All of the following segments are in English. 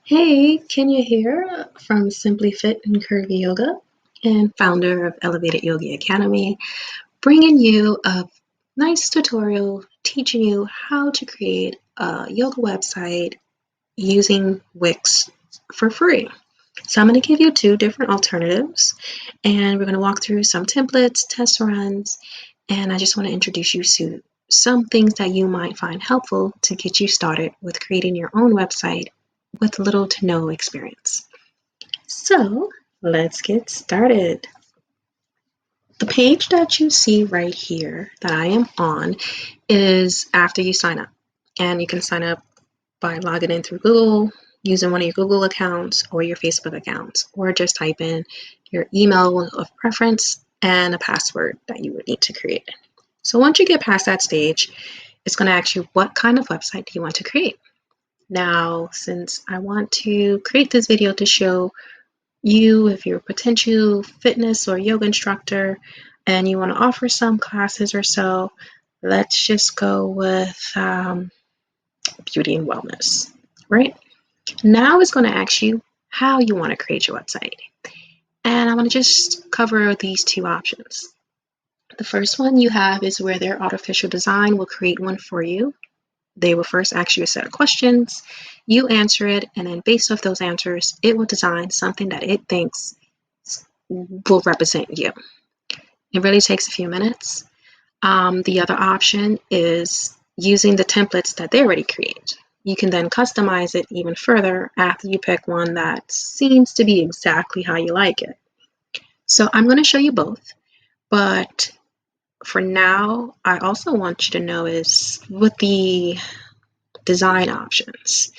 Hey, Kenya here from Simply Fit and Curvy Yoga and founder of Elevated Yogi Academy, bringing you a nice tutorial teaching you how to create a yoga website using Wix for free. So I'm going to give you two different alternatives and we're going to walk through some templates, test runs, and I just want to introduce you to some things that you might find helpful to get you started with creating your own website with little to no experience. So let's get started. The page that you see right here that I am on is after you sign up. And you can sign up by logging in through Google, using one of your Google accounts or your Facebook accounts, or just type in your email of preference and a password that you would need to create. So once you get past that stage, it's going to ask you what kind of website do you want to create. Now, since I want to create this video to show you, if you're a potential fitness or yoga instructor and you want to offer some classes or so, let's just go with beauty and wellness, right? Now it's going to ask you how you want to create your website. And I want to just cover these two options. The first one you have is where their artificial design will create one for you. They will first ask you a set of questions, you answer it, and then based off those answers, it will design something that it thinks will represent you. It really takes a few minutes. The other option is using the templates that they already create. You can then customize it even further after you pick one that seems to be exactly how you like it. So I'm going to show you both, but for now, I also want you to know is with the design options,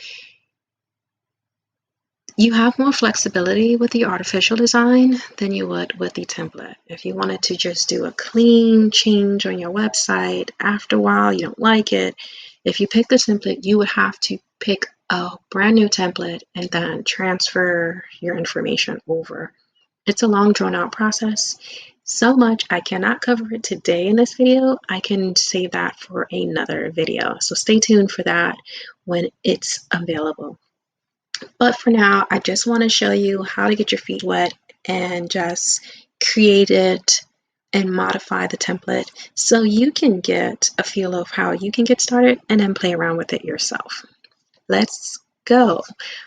you have more flexibility with the artificial design than you would with the template. If you wanted to just do a clean change on your website, after a while you don't like it, if you pick the template, you would have to pick a brand new template and then transfer your information over. It's a long drawn out process. So much I cannot cover it today in this video. I can save that for another video. So stay tuned for that when it's available. But for now, I just want to show you how to get your feet wet and just create it and modify the template so you can get a feel of how you can get started and then play around with it yourself. Let's go.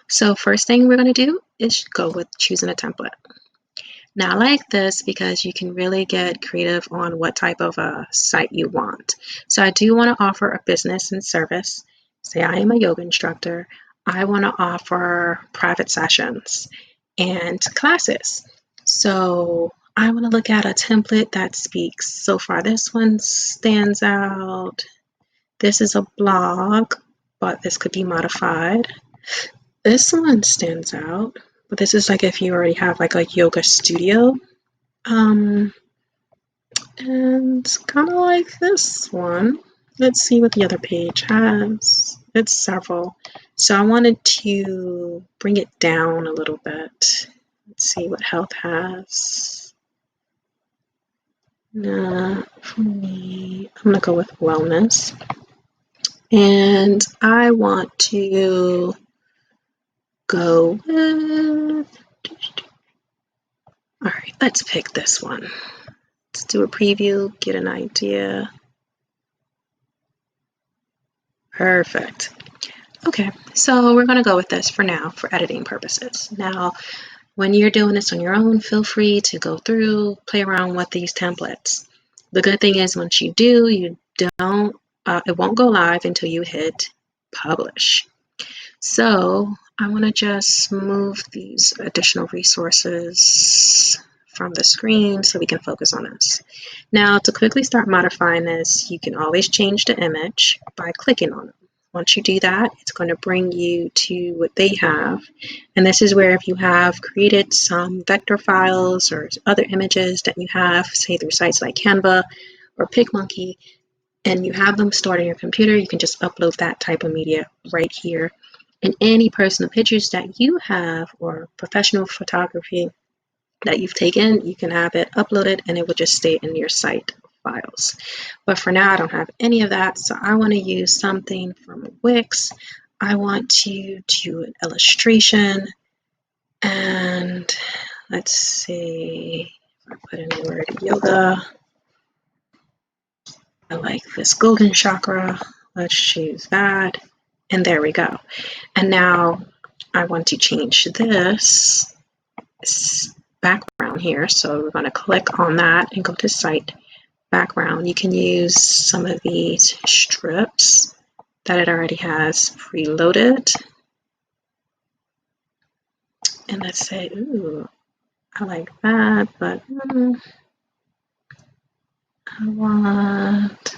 So first thing we're going to do is go with choosing a template. Now I like this because you can really get creative on what type of a site you want. So I do want to offer a business and service. Say I am a yoga instructor. I want to offer private sessions and classes. So I want to look at a template that speaks. So far, this one stands out. This is a blog, but this could be modified. This one stands out, but this is like if you already have like a yoga studio. And kind of like this one. Let's see what the other page has. It's several. So I wanted to bring it down a little bit. Let's see what health has. For me, I'm going to go with wellness. And I want to go with... All right, let's pick this one. Let's do a preview, get an idea. Perfect. Okay, so we're going to go with this for now for editing purposes. Now, when you're doing this on your own, feel free to go through, play around with these templates. The good thing is once you do, it won't go live until you hit publish. So I want to just move these additional resources from the screen so we can focus on this. Now, to quickly start modifying this, you can always change the image by clicking on it. Once you do that, it's going to bring you to what they have. And this is where if you have created some vector files or other images that you have, say through sites like Canva or PicMonkey, and you have them stored in your computer, you can just upload that type of media right here. And any personal pictures that you have or professional photography that you've taken, you can have it uploaded and it will just stay in your site files. But for now, I don't have any of that, so I want to use something from Wix. I want to do an illustration, and let's see if I put in the word yoga. I like this golden chakra. Let's choose that. And there we go. And now I want to change this background here. So we're going to click on that and go to Site Background. You can use some of these strips that it already has preloaded. And let's say, ooh, I like that, but I want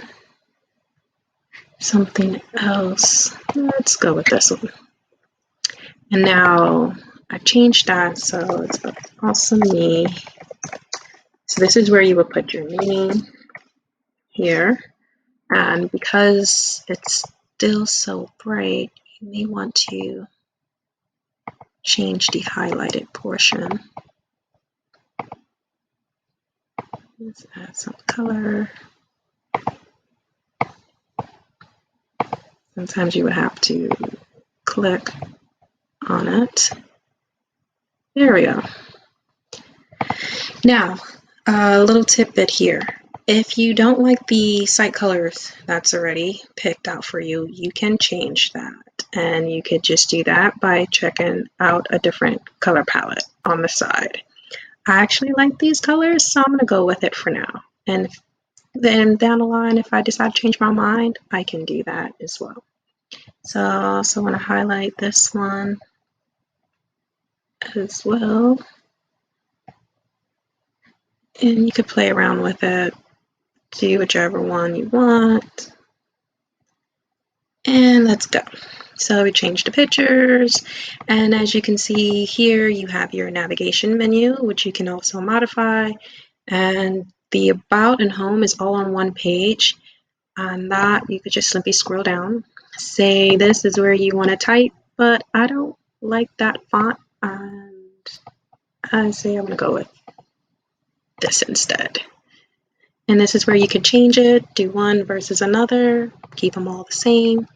something else. Let's go with this one. And now I've changed that, so it's awesome me. So this is where you would put your name here. And because it's still so bright, you may want to change the highlighted portion. Let's add some color. Sometimes you would have to click on it. There we go. Now, a little tidbit here. If you don't like the site colors that's already picked out for you, you can change that. And you could just do that by checking out a different color palette on the side. I actually like these colors, so I'm going to go with it for now. And then down the line, if I decide to change my mind, I can do that as well. So I also want to highlight this one as well. And you could play around with it, do whichever one you want. And let's go. So we changed the pictures, and as you can see here, you have your navigation menu, which you can also modify, and the about and home is all on one page. On that, you could just simply scroll down, say this is where you want to type, but I don't like that font, and I say I'm going to go with this instead. And this is where you can change it, do one versus another, keep them all the same.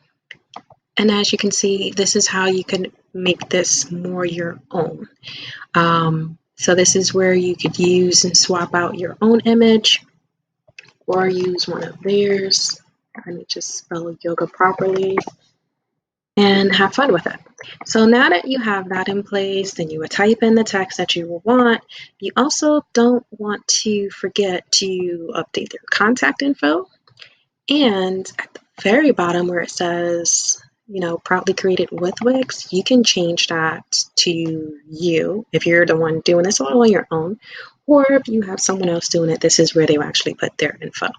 And as you can see, this is how you can make this more your own. So this is where you could use and swap out your own image or use one of theirs. Let me just spell yoga properly and have fun with it. So now that you have that in place, then you would type in the text that you will want. You also don't want to forget to update your contact info. And at the very bottom where it says, proudly created with Wix, you can change that to you if you're the one doing this all on your own, or if you have someone else doing it, this is where they will actually put their info.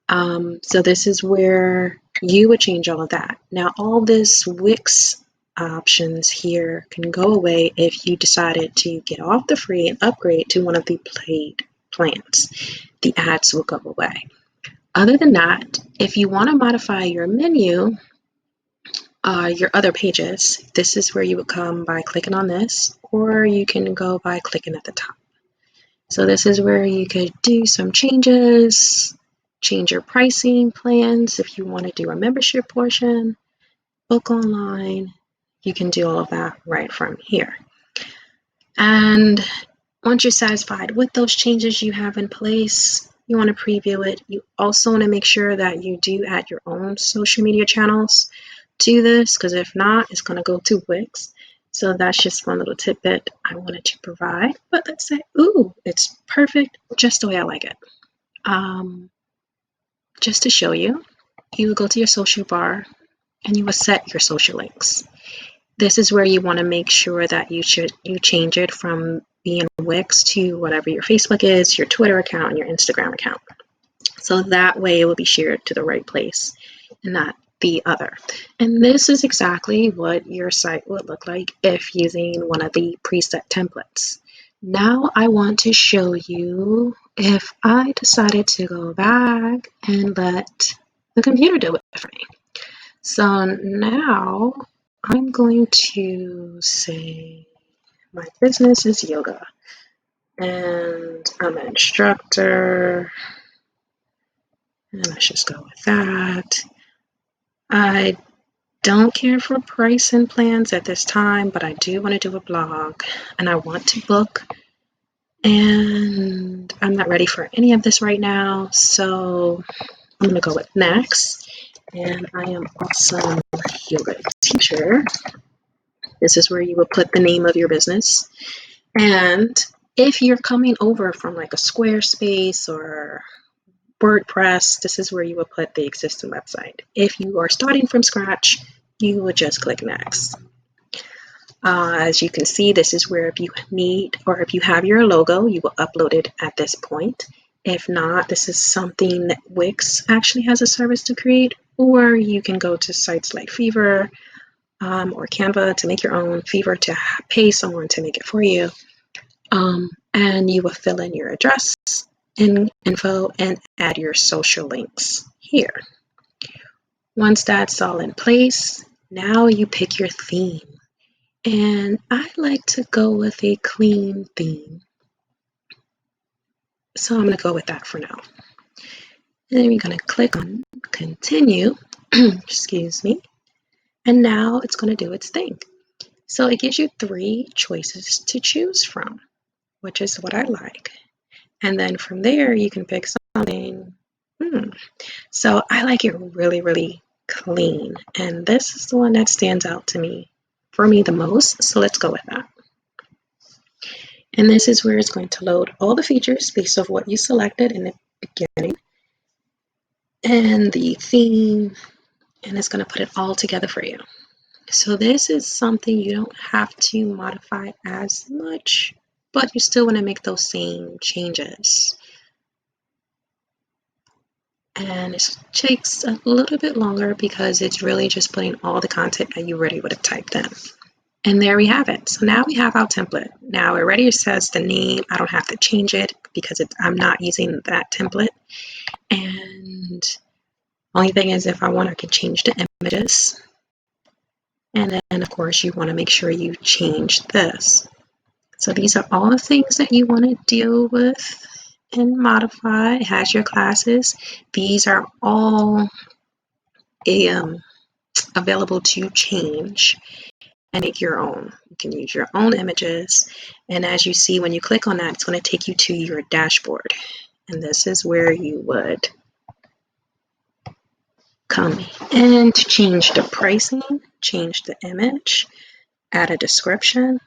So this is where you would change all of that. Now, all this Wix options here can go away if you decided to get off the free and upgrade to one of the paid plans. The ads will go away. Other than that, if you want to modify your menu, your other pages, this is where you would come by clicking on this, or you can go by clicking at the top. So this is where you could do some changes, change your pricing plans if you want to do a membership portion, book online. You can do all of that right from here. And once you're satisfied with those changes you have in place, you want to preview it. You also want to make sure that you do add your own social media channels to this, because if not, it's going to go to Wix. So that's just one little tidbit I wanted to provide. But let's say, ooh, it's perfect just the way I like it. Just to show you, you will go to your social bar and you will set your social links. This is where you want to make sure that you change it from being Wix to whatever your Facebook is, your Twitter account, and your Instagram account. So that way it will be shared to the right place and not the other. And this is exactly what your site would look like if using one of the preset templates. Now I want to show you if I decided to go back and let the computer do it for me. So now I'm going to say my business is yoga and I'm an instructor. And let's just go with that. I don't care for price and plans at this time, but I do want to do a blog and I want to book, and I'm not ready for any of this right now, so I'm going to go with next. And I am also a yoga teacher. This is where you will put the name of your business. And if you're coming over from like a Squarespace or WordPress, this is where you will put the existing website. If you are starting from scratch, you will just click next. As you can see, this is where if you need or if you have your logo, you will upload it at this point. If not, this is something that Wix actually has a service to create, or you can go to sites like Fiverr or Canva to make your own, Fiverr to pay someone to make it for you. And you will fill in your address and info and add your social links here. Once that's all in place, now you pick your theme. And I like to go with a clean theme. So I'm going to go with that for now. And then we're going to click on continue. Excuse me. And now it's going to do its thing. So it gives you 3 choices to choose from, which is what I like. And then from there, you can pick something. So I like it really, really clean. And this is the one that stands out to me, for me the most. So let's go with that. And this is where it's going to load all the features based off what you selected in the beginning and the theme, and it's going to put it all together for you. So this is something you don't have to modify as much, but you still want to make those same changes. And it takes a little bit longer because it's really just putting all the content that you already would have typed in. And there we have it. So now we have our template. Now it already says the name. I don't have to change it because I'm not using that template. And only thing is, if I want, I can change the images. And then, of course, you want to make sure you change this. So these are all the things that you want to deal with and modify. It has your classes. These are all available to change and make your own. You can use your own images. And as you see, when you click on that, it's going to take you to your dashboard. And this is where you would come in to change the pricing, change the image, add a description,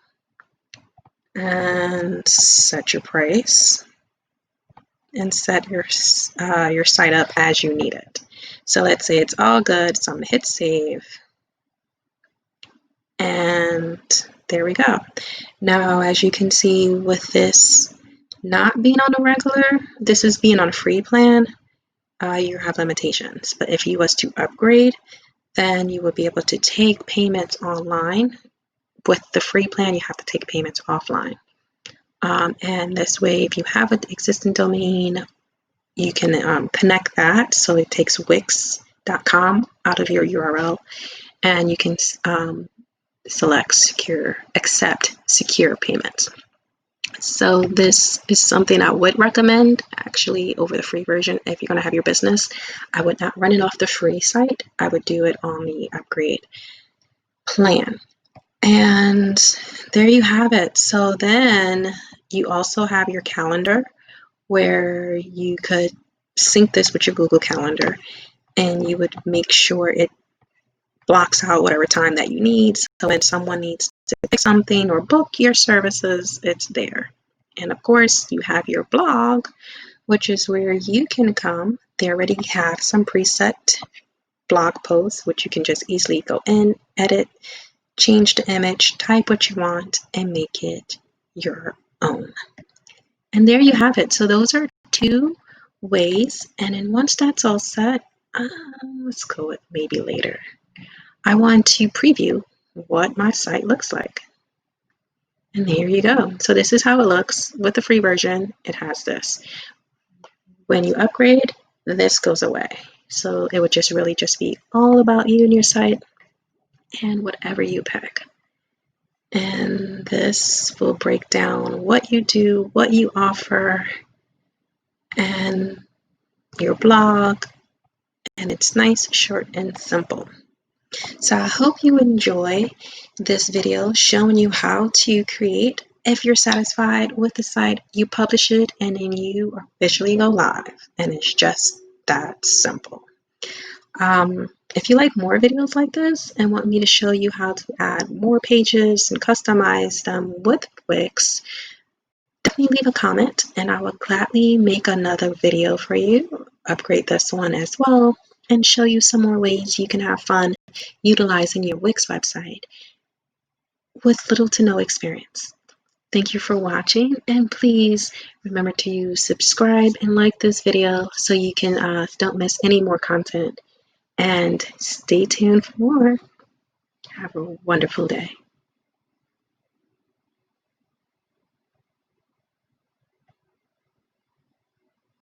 and set your price, and set your site up as you need it. So let's say it's all good, so I'm going to hit save. And there we go. Now, as you can see with this not being on a regular, this is being on a free plan, you have limitations. But if you was to upgrade, then you would be able to take payments online. With the free plan, you have to take payments offline. And this way, if you have an existing domain, you can connect that. So it takes wix.com out of your URL, and you can select accept secure payments. So this is something I would recommend actually over the free version. If you're going to have your business, I would not run it off the free site. I would do it on the upgrade plan. And there you have it. So then you also have your calendar where you could sync this with your Google Calendar, and you would make sure it blocks out whatever time that you need. So when someone needs to pick something or book your services, it's there. And of course, you have your blog, which is where you can come. They already have some preset blog posts, which you can just easily go in, edit, change the image, type what you want, and make it your own. And there you have it. So those are 2 ways. And then once that's all set, let's go with maybe later. I want to preview what my site looks like. And there you go. So this is how it looks with the free version. It has this. When you upgrade, this goes away. So it would just really just be all about you and your site and whatever you pick. And this will break down what you do, what you offer, and your blog. And it's nice, short, and simple. So I hope you enjoy this video showing you how to create. If you're satisfied with the site, you publish it and then you officially go live. And it's just that simple. If you like more videos like this and want me to show you how to add more pages and customize them with Wix, definitely leave a comment and I will gladly make another video for you, upgrade this one as well, and show you some more ways you can have fun utilizing your Wix website with little to no experience. Thank you for watching, and please remember to subscribe and like this video so you can don't miss any more content. And stay tuned for more. Have a wonderful day.